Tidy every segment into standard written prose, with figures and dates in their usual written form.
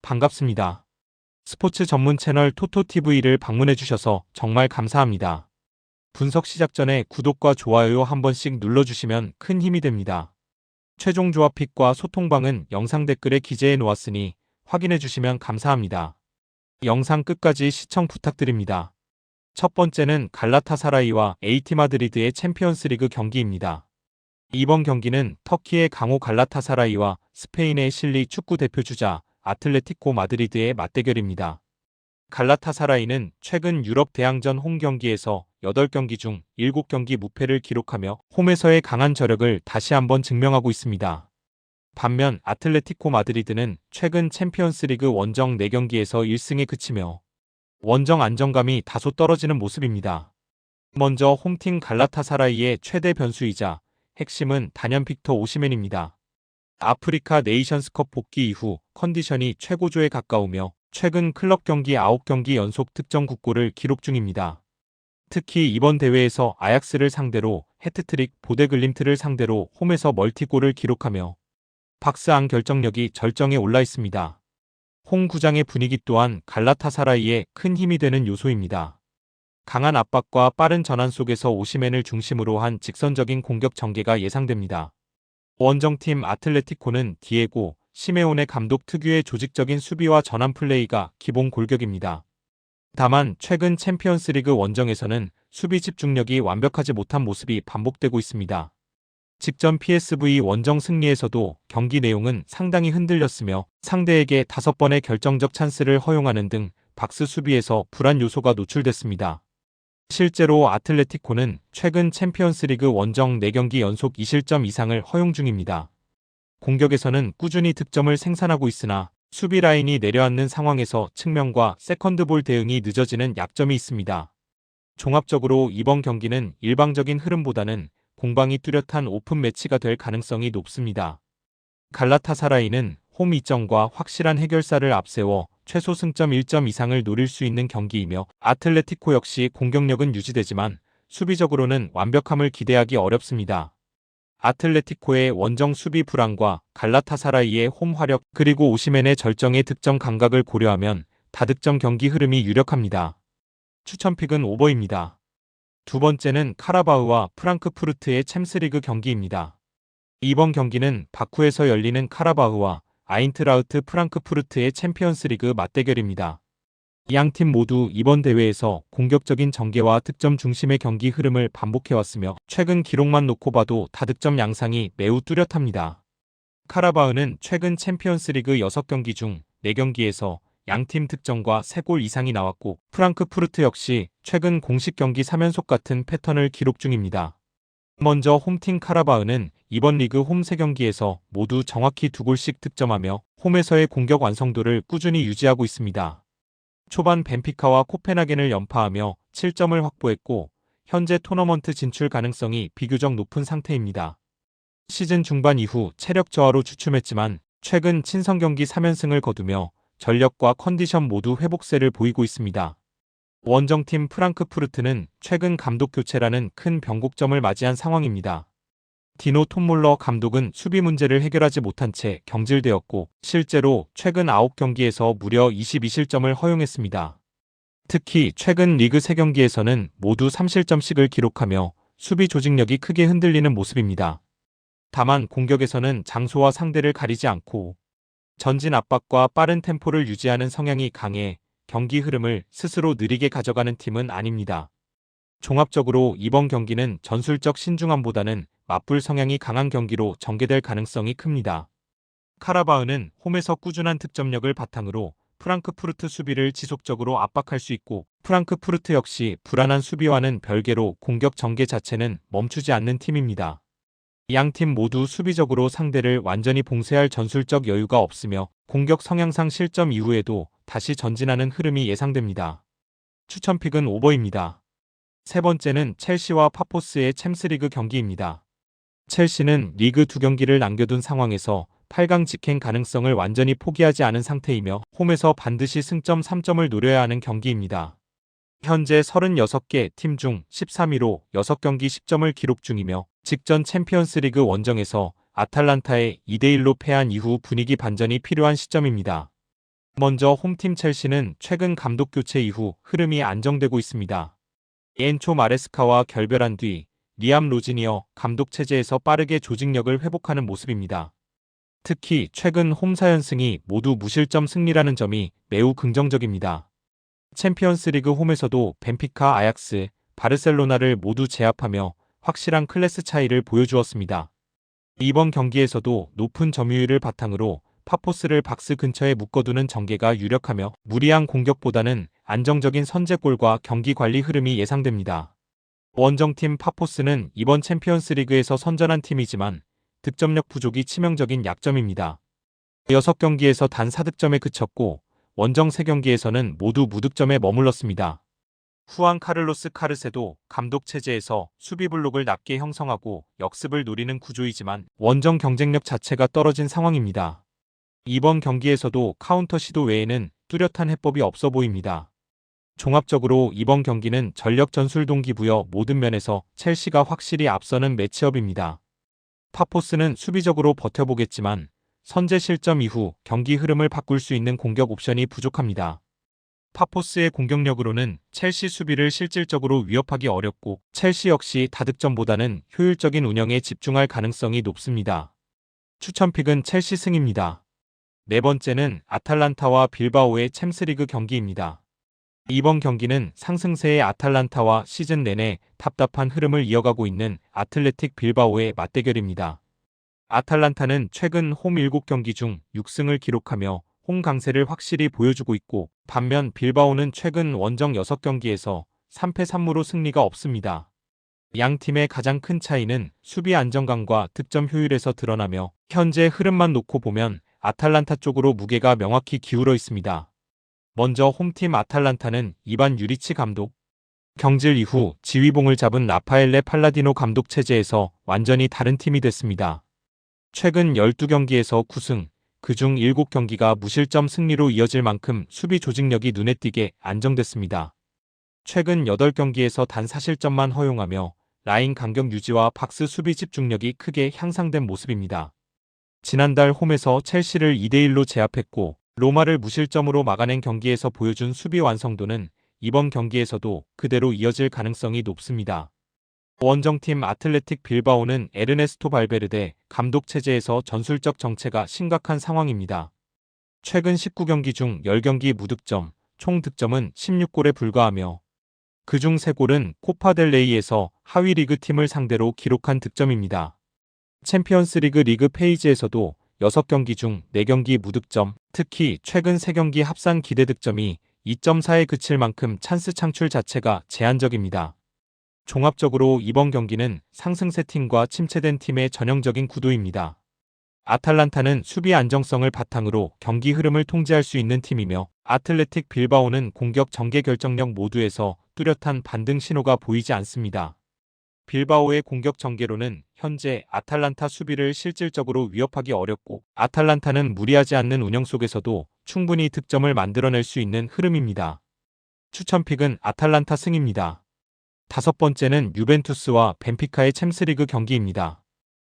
반갑습니다. 스포츠 전문 채널 토토TV를 방문해주셔서 정말 감사합니다. 분석 시작 전에 구독과 좋아요 한 번씩 눌러주시면 큰 힘이 됩니다. 최종 조합픽과 소통방은 영상 댓글에 기재해 놓았으니 확인해주시면 감사합니다. 영상 끝까지 시청 부탁드립니다. 첫 번째는 갈라타사라이와 AT 마드리드의 챔피언스리그 경기입니다. 이번 경기는 터키의 강호 갈라타사라이와 스페인의 실리 축구 대표 주자 아틀레티코 마드리드의 맞대결입니다. 갈라타사라이는 최근 유럽 대항전 홈 경기에서 8경기 중 7경기 무패를 기록하며 홈에서의 강한 저력을 다시 한번 증명하고 있습니다. 반면 아틀레티코 마드리드는 최근 챔피언스리그 원정 4경기에서 1승에 그치며 원정 안정감이 다소 떨어지는 모습입니다. 먼저 홈팀 갈라타사라이의 최대 변수이자 핵심은 단연 빅터 오시멘입니다. 아프리카 네이션스컵 복귀 이후 컨디션이 최고조에 가까우며 최근 클럽 경기 9경기 연속 득점 9골을 기록 중입니다. 특히 이번 대회에서 아약스를 상대로 해트트릭, 보데글림트를 상대로 홈에서 멀티골을 기록하며 박스 안 결정력이 절정에 올라 있습니다. 홈 구장의 분위기 또한 갈라타사라이에 큰 힘이 되는 요소입니다. 강한 압박과 빠른 전환 속에서 오시멘을 중심으로 한 직선적인 공격 전개가 예상됩니다. 원정팀 아틀레티코는 디에고 시메오네 감독 특유의 조직적인 수비와 전환 플레이가 기본 골격입니다. 다만 최근 챔피언스리그 원정에서는 수비 집중력이 완벽하지 못한 모습이 반복되고 있습니다. 직전 PSV 원정 승리에서도 경기 내용은 상당히 흔들렸으며 상대에게 5번의 결정적 찬스를 허용하는 등 박스 수비에서 불안 요소가 노출됐습니다. 실제로 아틀레티코는 최근 챔피언스리그 원정 4경기 연속 2실점 이상을 허용 중입니다. 공격에서는 꾸준히 득점을 생산하고 있으나 수비 라인이 내려앉는 상황에서 측면과 세컨드볼 대응이 늦어지는 약점이 있습니다. 종합적으로 이번 경기는 일방적인 흐름보다는 공방이 뚜렷한 오픈 매치가 될 가능성이 높습니다. 갈라타사라이는 홈 이점과 확실한 해결사를 앞세워 최소 승점 1점 이상을 노릴 수 있는 경기이며 아틀레티코 역시 공격력은 유지되지만 수비적으로는 완벽함을 기대하기 어렵습니다. 아틀레티코의 원정 수비 불안과 갈라타사라이의 홈 화력 그리고 오시멘의 절정의 득점 감각을 고려하면 다득점 경기 흐름이 유력합니다. 추천픽은 오버입니다. 두 번째는 카라바흐와 프랑크푸르트의 챔스리그 경기입니다. 이번 경기는 바쿠에서 열리는 카라바흐와 아인트라흐트 프랑크푸르트의 챔피언스리그 맞대결입니다. 양팀 모두 이번 대회에서 공격적인 전개와 득점 중심의 경기 흐름을 반복해왔으며 최근 기록만 놓고 봐도 다득점 양상이 매우 뚜렷합니다. 카라바흐는 최근 챔피언스리그 6경기 중 4경기에서 양팀 득점과 3골 이상이 나왔고 프랑크푸르트 역시 최근 공식 경기 3연속 같은 패턴을 기록 중입니다. 먼저 홈팀 카라바흐는 이번 리그 홈 3경기에서 모두 정확히 2골씩 득점하며 홈에서의 공격 완성도를 꾸준히 유지하고 있습니다. 초반 벤피카와 코펜하겐을 연파하며 7점을 확보했고 현재 토너먼트 진출 가능성이 비교적 높은 상태입니다. 시즌 중반 이후 체력 저하로 주춤했지만 최근 친선 경기 3연승을 거두며 전력과 컨디션 모두 회복세를 보이고 있습니다. 원정팀 프랑크푸르트는 최근 감독 교체라는 큰 변곡점을 맞이한 상황입니다. 디노 톰몰러 감독은 수비 문제를 해결하지 못한 채 경질되었고 실제로 최근 9경기에서 무려 22실점을 허용했습니다. 특히 최근 리그 3경기에서는 모두 3실점씩을 기록하며 수비 조직력이 크게 흔들리는 모습입니다. 다만 공격에서는 장소와 상대를 가리지 않고 전진 압박과 빠른 템포를 유지하는 성향이 강해 경기 흐름을 스스로 느리게 가져가는 팀은 아닙니다. 종합적으로 이번 경기는 전술적 신중함보다는 맞불 성향이 강한 경기로 전개될 가능성이 큽니다. 카라바흐는 홈에서 꾸준한 득점력을 바탕으로 프랑크푸르트 수비를 지속적으로 압박할 수 있고 프랑크푸르트 역시 불안한 수비와는 별개로 공격 전개 자체는 멈추지 않는 팀입니다. 양팀 모두 수비적으로 상대를 완전히 봉쇄할 전술적 여유가 없으며 공격 성향상 실점 이후에도 다시 전진하는 흐름이 예상됩니다. 추천픽은 오버입니다. 세 번째는 첼시와 파포스의 챔스리그 경기입니다. 첼시는 리그 2경기를 남겨둔 상황에서 8강 직행 가능성을 완전히 포기하지 않은 상태이며 홈에서 반드시 승점 3점을 노려야 하는 경기입니다. 현재 36개 팀 중 13위로 6경기 10점을 기록 중이며 직전 챔피언스리그 원정에서 아탈란타에 2대1로 패한 이후 분위기 반전이 필요한 시점입니다. 먼저 홈팀 첼시는 최근 감독 교체 이후 흐름이 안정되고 있습니다. 엔초 마레스카와 결별한 뒤 리암 로지니어 감독 체제에서 빠르게 조직력을 회복하는 모습입니다. 특히 최근 홈 4연승이 모두 무실점 승리라는 점이 매우 긍정적입니다. 챔피언스리그 홈에서도 벤피카, 아약스, 바르셀로나를 모두 제압하며 확실한 클래스 차이를 보여주었습니다. 이번 경기에서도 높은 점유율을 바탕으로 파포스를 박스 근처에 묶어두는 전개가 유력하며 무리한 공격보다는 안정적인 선제골과 경기 관리 흐름이 예상됩니다. 원정팀 파포스는 이번 챔피언스리그에서 선전한 팀이지만 득점력 부족이 치명적인 약점입니다. 6경기에서 단 4득점에 그쳤고 원정 3경기에서는 모두 무득점에 머물렀습니다. 후안 카를로스 카르세도 감독 체제에서 수비 블록을 낮게 형성하고 역습을 노리는 구조이지만 원정 경쟁력 자체가 떨어진 상황입니다. 이번 경기에서도 카운터 시도 외에는 뚜렷한 해법이 없어 보입니다. 종합적으로 이번 경기는 전력 전술 동기부여 모든 면에서 첼시가 확실히 앞서는 매치업입니다. 파포스는 수비적으로 버텨보겠지만 선제 실점 이후 경기 흐름을 바꿀 수 있는 공격 옵션이 부족합니다. 파포스의 공격력으로는 첼시 수비를 실질적으로 위협하기 어렵고 첼시 역시 다득점보다는 효율적인 운영에 집중할 가능성이 높습니다. 추천픽은 첼시 승입니다. 네 번째는 아탈란타와 빌바오의 챔스리그 경기입니다. 이번 경기는 상승세의 아탈란타와 시즌 내내 답답한 흐름을 이어가고 있는 아틀레틱 빌바오의 맞대결입니다. 아탈란타는 최근 홈 7경기 중 6승을 기록하며 홈 강세를 확실히 보여주고 있고 반면 빌바오는 최근 원정 6경기에서 3패 3무로 승리가 없습니다. 양 팀의 가장 큰 차이는 수비 안정감과 득점 효율에서 드러나며 현재 흐름만 놓고 보면 아탈란타 쪽으로 무게가 명확히 기울어 있습니다. 먼저 홈팀 아탈란타는 이반 유리치 감독, 경질 이후 지휘봉을 잡은 라파엘레 팔라디노 감독 체제에서 완전히 다른 팀이 됐습니다. 최근 12경기에서 9승, 그중 7경기가 무실점 승리로 이어질 만큼 수비 조직력이 눈에 띄게 안정됐습니다. 최근 8경기에서 단 4실점만 허용하며 라인 간격 유지와 박스 수비 집중력이 크게 향상된 모습입니다. 지난달 홈에서 첼시를 2대1로 제압했고 로마를 무실점으로 막아낸 경기에서 보여준 수비 완성도는 이번 경기에서도 그대로 이어질 가능성이 높습니다. 원정팀 아틀레틱 빌바오는 에르네스토 발베르데 감독 체제에서 전술적 정체가 심각한 상황입니다. 최근 19경기 중 10경기 무득점, 총 득점은 16골에 불과하며 그중 3골은 코파델레이에서 하위 리그 팀을 상대로 기록한 득점입니다. 챔피언스리그 리그 페이지에서도 6경기 중 4경기 무득점, 특히 최근 3경기 합산 기대 득점이 2.4에 그칠 만큼 찬스 창출 자체가 제한적입니다. 종합적으로 이번 경기는 상승세 팀과 침체된 팀의 전형적인 구도입니다. 아탈란타는 수비 안정성을 바탕으로 경기 흐름을 통제할 수 있는 팀이며 아틀레틱 빌바오는 공격 전개 결정력 모두에서 뚜렷한 반등 신호가 보이지 않습니다. 빌바오의 공격 전개로는 현재 아탈란타 수비를 실질적으로 위협하기 어렵고 아탈란타는 무리하지 않는 운영 속에서도 충분히 득점을 만들어낼 수 있는 흐름입니다. 추천픽은 아탈란타 승입니다. 다섯 번째는 유벤투스와 벤피카의 챔스리그 경기입니다.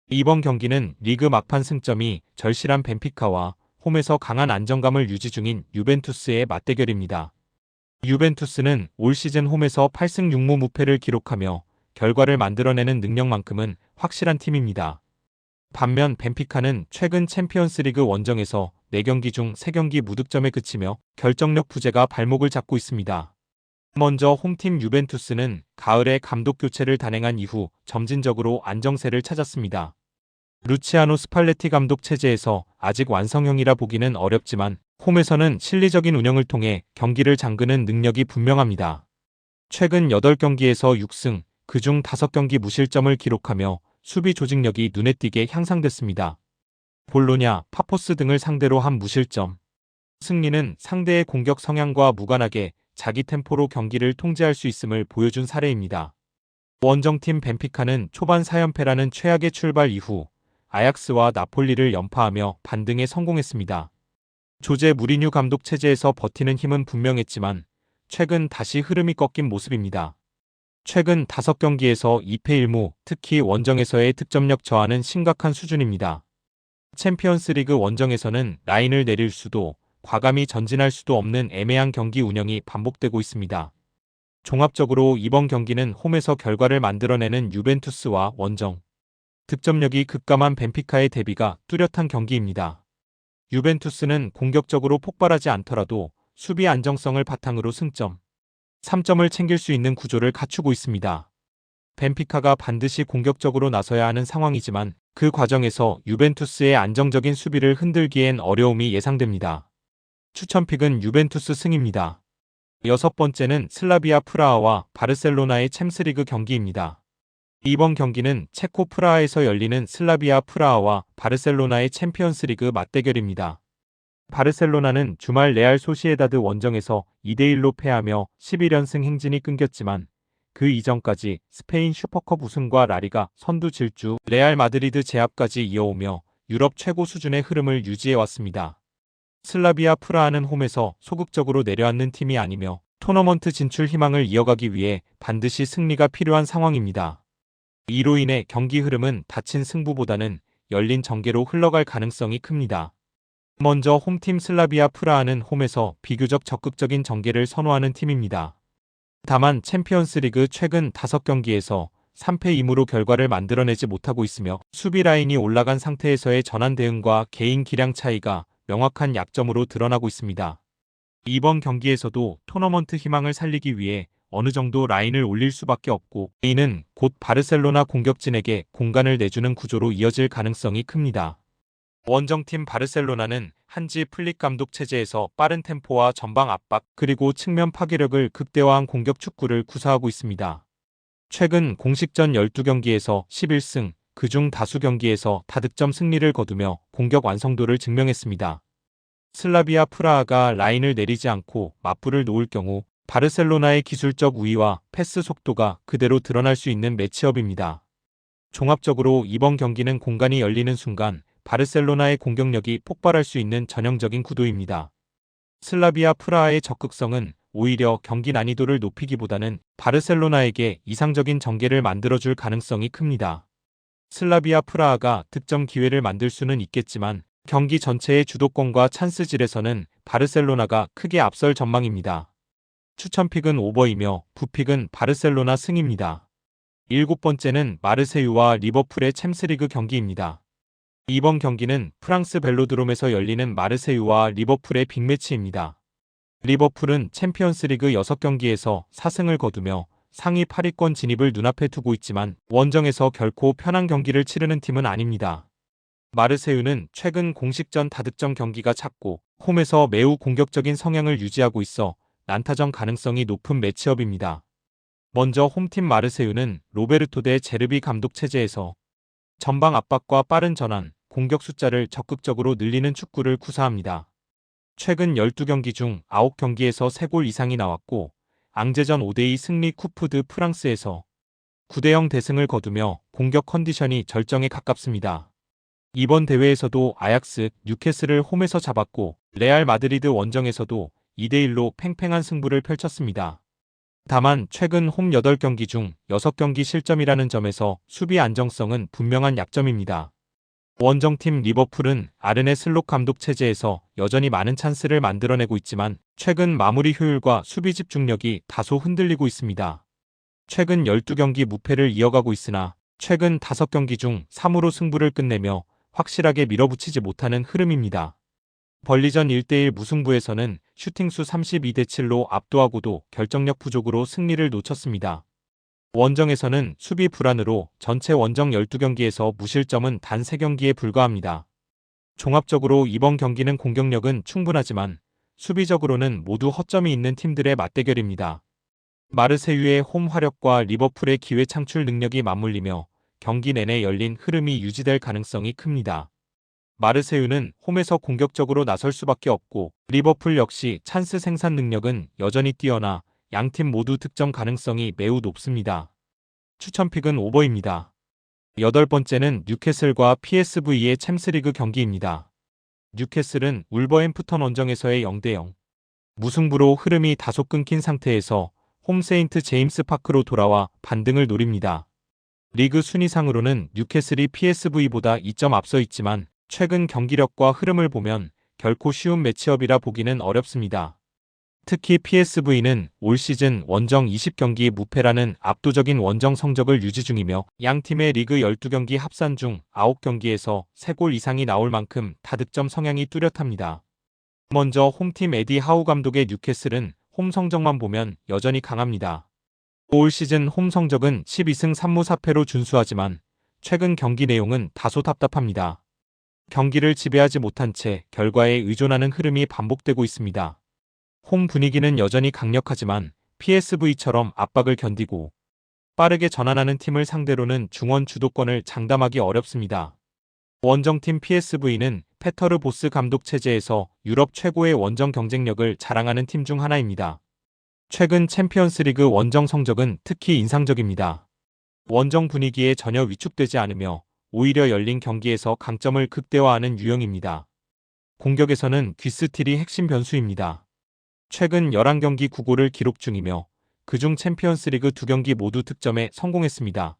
이번 경기는 리그 막판 승점이 절실한 벤피카와 홈에서 강한 안정감을 유지 중인 유벤투스의 맞대결입니다. 유벤투스는 올 시즌 홈에서 8승 6무 무패를 기록하며 결과를 만들어내는 능력만큼은 확실한 팀입니다. 반면 벤피카는 최근 챔피언스리그 원정에서 4경기 중 3경기 무득점에 그치며 결정력 부재가 발목을 잡고 있습니다. 먼저 홈팀 유벤투스는 가을에 감독 교체를 단행한 이후 점진적으로 안정세를 찾았습니다. 루치아노 스팔레티 감독 체제에서 아직 완성형이라 보기는 어렵지만 홈에서는 실리적인 운영을 통해 경기를 잠그는 능력이 분명합니다. 최근 8경기에서 6승, 그중 5경기 무실점을 기록하며 수비 조직력이 눈에 띄게 향상됐습니다. 볼로냐, 파포스 등을 상대로 한 무실점. 승리는 상대의 공격 성향과 무관하게 자기 템포로 경기를 통제할 수 있음을 보여준 사례입니다. 원정팀 벤피카는 초반 4연패라는 최악의 출발 이후 아약스와 나폴리를 연파하며 반등에 성공했습니다. 조제 무리뉴 감독 체제에서 버티는 힘은 분명했지만 최근 다시 흐름이 꺾인 모습입니다. 최근 5경기에서 2패 1무, 특히 원정에서의 득점력 저하는 심각한 수준입니다. 챔피언스리그 원정에서는 라인을 내릴 수도 과감히 전진할 수도 없는 애매한 경기 운영이 반복되고 있습니다. 종합적으로 이번 경기는 홈에서 결과를 만들어내는 유벤투스와 원정 득점력이 급감한 벤피카의 대비가 뚜렷한 경기입니다. 유벤투스는 공격적으로 폭발하지 않더라도 수비 안정성을 바탕으로 승점 3점을 챙길 수 있는 구조를 갖추고 있습니다. 벤피카가 반드시 공격적으로 나서야 하는 상황이지만 그 과정에서 유벤투스의 안정적인 수비를 흔들기엔 어려움이 예상됩니다. 추천픽은 유벤투스 승입니다. 여섯 번째는 슬라비아 프라하와 바르셀로나의 챔스리그 경기입니다. 이번 경기는 체코 프라하에서 열리는 슬라비아 프라하와 바르셀로나의 챔피언스리그 맞대결입니다. 바르셀로나는 주말 레알 소시에다드 원정에서 2대1로 패하며 11연승 행진이 끊겼지만 그 이전까지 스페인 슈퍼컵 우승과 라리가 선두 질주 레알 마드리드 제압까지 이어오며 유럽 최고 수준의 흐름을 유지해왔습니다. 슬라비아 프라하는 홈에서 소극적으로 내려앉는 팀이 아니며 토너먼트 진출 희망을 이어가기 위해 반드시 승리가 필요한 상황입니다. 이로 인해 경기 흐름은 닫힌 승부보다는 열린 전개로 흘러갈 가능성이 큽니다. 먼저 홈팀 슬라비아 프라하는 홈에서 비교적 적극적인 전개를 선호하는 팀입니다. 다만 챔피언스리그 최근 5경기에서 3패 2무로 결과를 만들어내지 못하고 있으며 수비 라인이 올라간 상태에서의 전환 대응과 개인 기량 차이가 명확한 약점으로 드러나고 있습니다. 이번 경기에서도 토너먼트 희망을 살리기 위해 어느 정도 라인을 올릴 수밖에 없고 이는 곧 바르셀로나 공격진에게 공간을 내주는 구조로 이어질 가능성이 큽니다. 원정팀 바르셀로나는 한지 플릭 감독 체제에서 빠른 템포와 전방 압박 그리고 측면 파괴력을 극대화한 공격 축구를 구사하고 있습니다. 최근 공식전 12경기에서 11승, 그중 다수 경기에서 다득점 승리를 거두며 공격 완성도를 증명했습니다. 슬라비아 프라하가 라인을 내리지 않고 맞불을 놓을 경우 바르셀로나의 기술적 우위와 패스 속도가 그대로 드러날 수 있는 매치업입니다. 종합적으로 이번 경기는 공간이 열리는 순간 바르셀로나의 공격력이 폭발할 수 있는 전형적인 구도입니다. 슬라비아 프라하의 적극성은 오히려 경기 난이도를 높이기보다는 바르셀로나에게 이상적인 전개를 만들어줄 가능성이 큽니다. 슬라비아 프라하가 득점 기회를 만들 수는 있겠지만 경기 전체의 주도권과 찬스질에서는 바르셀로나가 크게 앞설 전망입니다. 추천픽은 오버이며 부픽은 바르셀로나 승입니다. 일곱 번째는 마르세유와 리버풀의 챔스리그 경기입니다. 이번 경기는 프랑스 벨로드롬에서 열리는 마르세유와 리버풀의 빅매치입니다. 리버풀은 챔피언스리그 6경기에서 4승을 거두며 상위 8위권 진입을 눈앞에 두고 있지만 원정에서 결코 편한 경기를 치르는 팀은 아닙니다. 마르세유는 최근 공식전 다득점 경기가 찼고 홈에서 매우 공격적인 성향을 유지하고 있어 난타전 가능성이 높은 매치업입니다. 먼저 홈팀 마르세유는 로베르토 데 제르비 감독 체제에서 전방 압박과 빠른 전환, 공격 숫자를 적극적으로 늘리는 축구를 구사합니다. 최근 12경기 중 9경기에서 3골 이상이 나왔고 앙제전 5대2 승리 쿠프 드 프랑스에서 9대0 대승을 거두며 공격 컨디션이 절정에 가깝습니다. 이번 대회에서도 아약스, 뉴캐슬을 홈에서 잡았고 레알 마드리드 원정에서도 2대1로 팽팽한 승부를 펼쳤습니다. 다만 최근 홈 8경기 중 6경기 실점이라는 점에서 수비 안정성은 분명한 약점입니다. 원정팀 리버풀은 아르네 슬롯 감독 체제에서 여전히 많은 찬스를 만들어내고 있지만 최근 마무리 효율과 수비 집중력이 다소 흔들리고 있습니다. 최근 12경기 무패를 이어가고 있으나 최근 5경기 중 3으로 승부를 끝내며 확실하게 밀어붙이지 못하는 흐름입니다. 벌리전 1대1 무승부에서는 슈팅수 32대7로 압도하고도 결정력 부족으로 승리를 놓쳤습니다. 원정에서는 수비 불안으로 전체 원정 12경기에서 무실점은 단 3경기에 불과합니다. 종합적으로 이번 경기는 공격력은 충분하지만 수비적으로는 모두 허점이 있는 팀들의 맞대결입니다. 마르세유의 홈 화력과 리버풀의 기회 창출 능력이 맞물리며 경기 내내 열린 흐름이 유지될 가능성이 큽니다. 마르세유는 홈에서 공격적으로 나설 수밖에 없고 리버풀 역시 찬스 생산 능력은 여전히 뛰어나 양팀 모두 득점 가능성이 매우 높습니다. 추천픽은 오버입니다. 여덟 번째는 뉴캐슬과 PSV의 챔스리그 경기입니다. 뉴캐슬은 울버햄프턴 원정에서의 0대0 무승부로 흐름이 다소 끊긴 상태에서 홈 세인트 제임스 파크로 돌아와 반등을 노립니다. 리그 순위상으로는 뉴캐슬이 PSV보다 2점 앞서 있지만 최근 경기력과 흐름을 보면 결코 쉬운 매치업이라 보기는 어렵습니다. 특히 PSV는 올 시즌 원정 20경기 무패라는 압도적인 원정 성적을 유지 중이며 양 팀의 리그 12경기 합산 중 9경기에서 3골 이상이 나올 만큼 다득점 성향이 뚜렷합니다. 먼저 홈팀 에디 하우 감독의 뉴캐슬은 홈 성적만 보면 여전히 강합니다. 올 시즌 홈 성적은 12승 3무 4패로 준수하지만 최근 경기 내용은 다소 답답합니다. 경기를 지배하지 못한 채 결과에 의존하는 흐름이 반복되고 있습니다. 홈 분위기는 여전히 강력하지만 PSV처럼 압박을 견디고 빠르게 전환하는 팀을 상대로는 중원 주도권을 장담하기 어렵습니다. 원정팀 PSV는 페터르 보스 감독 체제에서 유럽 최고의 원정 경쟁력을 자랑하는 팀 중 하나입니다. 최근 챔피언스리그 원정 성적은 특히 인상적입니다. 원정 분위기에 전혀 위축되지 않으며 오히려 열린 경기에서 강점을 극대화하는 유형입니다. 공격에서는 귀스틸이 핵심 변수입니다. 최근 11경기 9골을 기록 중이며 그중 챔피언스리그 2경기 모두 득점에 성공했습니다.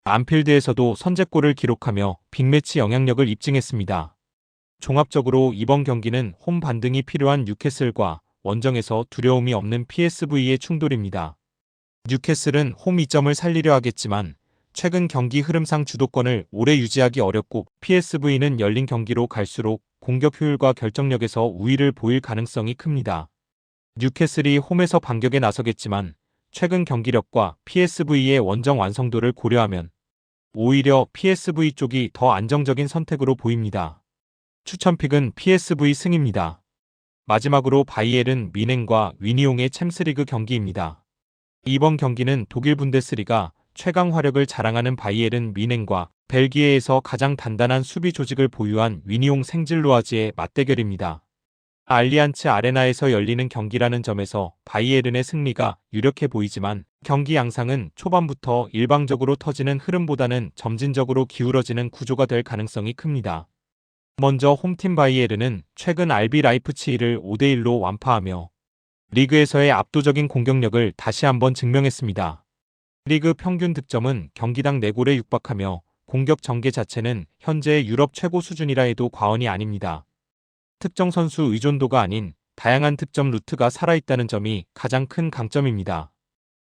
안필드에서도 선제골을 기록하며 빅매치 영향력을 입증했습니다. 종합적으로 이번 경기는 홈 반등이 필요한 뉴캐슬과 원정에서 두려움이 없는 PSV의 충돌입니다. 뉴캐슬은 홈 이점을 살리려 하겠지만 최근 경기 흐름상 주도권을 오래 유지하기 어렵고 PSV는 열린 경기로 갈수록 공격 효율과 결정력에서 우위를 보일 가능성이 큽니다. 뉴캐슬이 홈에서 반격에 나서겠지만 최근 경기력과 PSV의 원정 완성도를 고려하면 오히려 PSV 쪽이 더 안정적인 선택으로 보입니다. 추천픽은 PSV 승입니다. 마지막으로 바이에른 뮌헨과 위니옹의 챔스리그 경기입니다. 이번 경기는 독일 분데스리가 최강 화력을 자랑하는 바이에른 뮌헨과 벨기에에서 가장 단단한 수비 조직을 보유한 위니옹 생질로아즈의 맞대결입니다. 알리안츠 아레나에서 열리는 경기라는 점에서 바이에른의 승리가 유력해 보이지만 경기 양상은 초반부터 일방적으로 터지는 흐름보다는 점진적으로 기울어지는 구조가 될 가능성이 큽니다. 먼저 홈팀 바이에른은 최근 RB 라이프치히를 5대1로 완파하며 리그에서의 압도적인 공격력을 다시 한번 증명했습니다. 리그 평균 득점은 경기당 4골에 육박하며 공격 전개 자체는 현재 유럽 최고 수준이라 해도 과언이 아닙니다. 특정 선수 의존도가 아닌 다양한 득점 루트가 살아있다는 점이 가장 큰 강점입니다.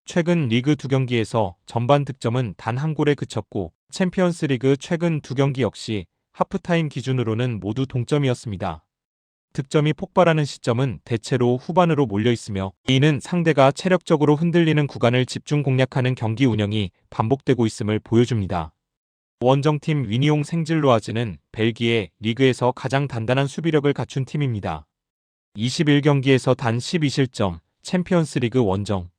최근 리그 2경기에서 전반 득점은 단 1골에 그쳤고 챔피언스리그 최근 2경기 역시 하프타임 기준으로는 모두 동점이었습니다. 득점이 폭발하는 시점은 대체로 후반으로 몰려있으며 이는 상대가 체력적으로 흔들리는 구간을 집중 공략하는 경기 운영이 반복되고 있음을 보여줍니다. 원정팀 위니옹 생질로아즈는 벨기에 리그에서 가장 단단한 수비력을 갖춘 팀입니다. 21경기에서 단 12실점, 챔피언스리그 원정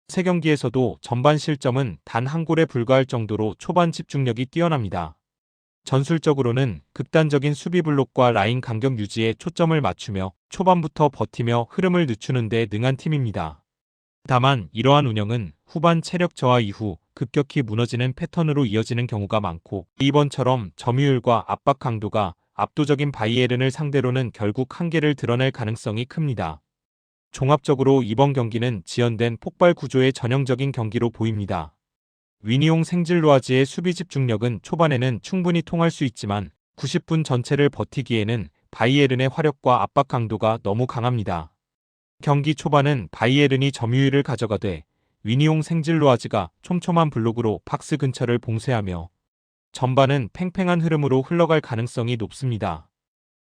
3경기에서도 전반 실점은 단 1골에 불과할 정도로 초반 집중력이 뛰어납니다. 전술적으로는 극단적인 수비 블록과 라인 간격 유지에 초점을 맞추며 초반부터 버티며 흐름을 늦추는 데 능한 팀입니다. 다만 이러한 운영은 후반 체력 저하 이후 급격히 무너지는 패턴으로 이어지는 경우가 많고 이번처럼 점유율과 압박 강도가 압도적인 바이에른을 상대로는 결국 한계를 드러낼 가능성이 큽니다. 종합적으로 이번 경기는 지연된 폭발 구조의 전형적인 경기로 보입니다. 위니옹 생질로아즈의 수비 집중력은 초반에는 충분히 통할 수 있지만 90분 전체를 버티기에는 바이에른의 화력과 압박 강도가 너무 강합니다. 경기 초반은 바이에른이 점유율을 가져가되 위니옹 생질로아즈가 촘촘한 블록으로 박스 근처를 봉쇄하며 전반은 팽팽한 흐름으로 흘러갈 가능성이 높습니다.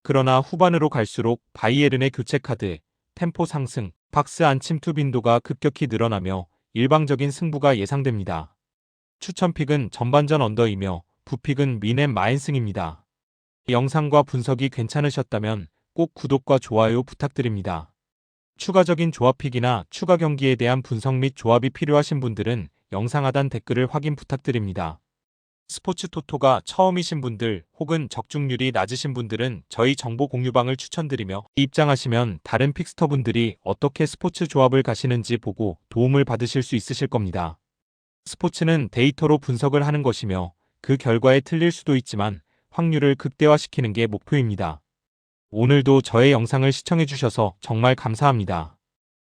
그러나 후반으로 갈수록 바이에른의 교체 카드, 템포 상승, 박스 안 침투 빈도가 급격히 늘어나며 일방적인 승부가 예상됩니다. 추천픽은 전반전 언더이며 부픽은 뮌헨 마인승입니다. 영상과 분석이 괜찮으셨다면 꼭 구독과 좋아요 부탁드립니다. 추가적인 조합픽이나 추가 경기에 대한 분석 및 조합이 필요하신 분들은 영상 하단 댓글을 확인 부탁드립니다. 스포츠 토토가 처음이신 분들 혹은 적중률이 낮으신 분들은 저희 정보 공유방을 추천드리며 입장하시면 다른 픽스터분들이 어떻게 스포츠 조합을 가시는지 보고 도움을 받으실 수 있으실 겁니다. 스포츠는 데이터로 분석을 하는 것이며 그 결과에 틀릴 수도 있지만 확률을 극대화시키는 게 목표입니다. 오늘도 저의 영상을 시청해주셔서 정말 감사합니다.